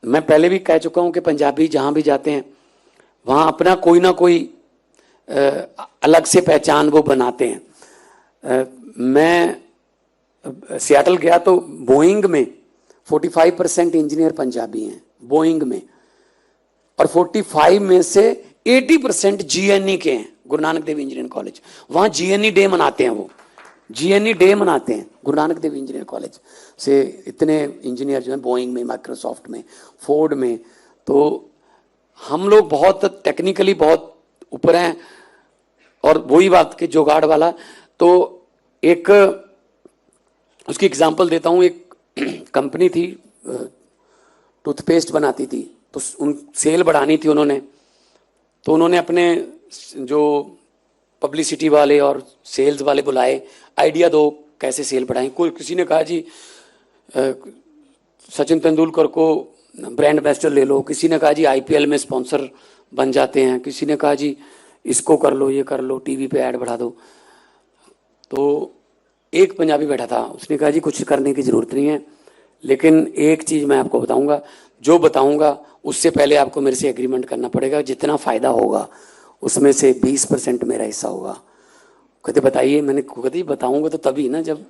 मैं पहले भी कह चुका हूं कि पंजाबी जहां भी जाते हैं वहां अपना कोई ना कोई अलग से पहचान वो बनाते हैं। मैं सियाटल गया तो बोइंग में 45% इंजीनियर पंजाबी हैं बोइंग में, और 45 में से 80% जीएनई के हैं, गुरु नानक देव इंजीनियरिंग कॉलेज। वहां जीएनई डे मनाते हैं, वो जीएनई डे मनाते हैं गुरु नानक देव इंजीनियरिंग कॉलेज से। इतने इंजीनियर जो हैं बोइंग में, माइक्रोसॉफ्ट में, फोर्ड में। तो हम लोग बहुत टेक्निकली बहुत ऊपर हैं। और वही बात कि जुगाड़ वाला, तो एक उसकी एग्जांपल देता हूं। एक कंपनी थी, टूथपेस्ट बनाती थी, तो उन सेल बढ़ानी थी उन्होंने, तो उन्होंने अपने जो पब्लिसिटी वाले और सेल्स वाले बुलाए, आइडिया दो कैसे सेल बढ़ाएं। कोई किसी ने कहा जी सचिन तेंदुलकर को ब्रांड एम्बेसडर ले लो, किसी ने कहा जी आईपीएल में स्पॉन्सर बन जाते हैं, किसी ने कहा जी इसको कर लो, ये कर लो, टीवी पे ऐड बढ़ा दो। तो एक पंजाबी बैठा था, उसने कहा जी कुछ करने की जरूरत नहीं है, लेकिन एक चीज मैं आपको बताऊंगा, जो बताऊंगा उससे पहले आपको मेरे से एग्रीमेंट करना पड़ेगा, जितना फायदा होगा उसमें से 20% मेरा हिस्सा होगा। कहते बताइए। मैंने कहते बताऊंगा तो तभी ना, जब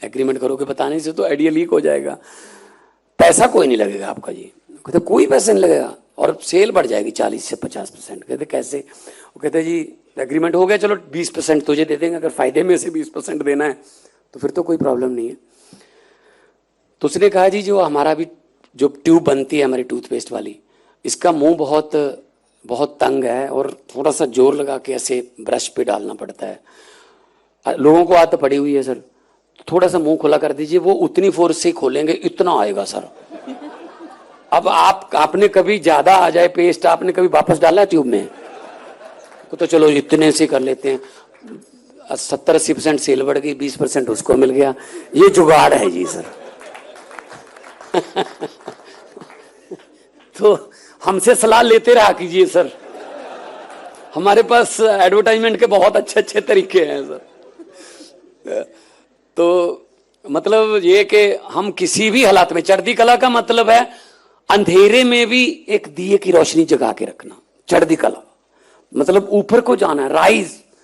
एग्रीमेंट करोगे, बताने से तो आइडिया लीक हो जाएगा। पैसा कोई नहीं लगेगा आपका जी। कहते कोई पैसा नहीं लगेगा और सेल बढ़ जाएगी 40 से 50%। कहते कैसे? वो कहते जी एग्रीमेंट हो गया, चलो 20% तुझे दे देंगे, अगर फायदे में से 20% देना है तो फिर तो कोई प्रॉब्लम नहीं है। तो उसने कहा जी जो हमारा भी जो ट्यूब बनती है हमारी टूथपेस्ट वाली, इसका मुंह बहुत बहुत तंग है और थोड़ा सा जोर लगा के ऐसे ब्रश पे डालना पड़ता है। लोगों को आदत पड़ी हुई है सर, थोड़ा सा मुंह खुला कर दीजिए, वो उतनी फोर्स से ही खोलेंगे, इतना आएगा सर। अब आपने कभी ज्यादा आ जाए पेस्ट, आपने कभी वापस डाला ट्यूब में? तो चलो इतने से कर लेते हैं। 70-80% सेल बढ़ गई, 20% उसको मिल गया। ये जुगाड़ है जी सर। तो हमसे सलाह लेते रहा कीजिए सर, हमारे पास एडवर्टाइजमेंट के बहुत अच्छे अच्छे तरीके हैं सर। तो मतलब ये कि हम किसी भी हालात में, चढ़ती कला का मतलब है अंधेरे में भी एक दिए की रोशनी जगा के रखना। चढ़ती कला मतलब ऊपर को जाना है, राइज।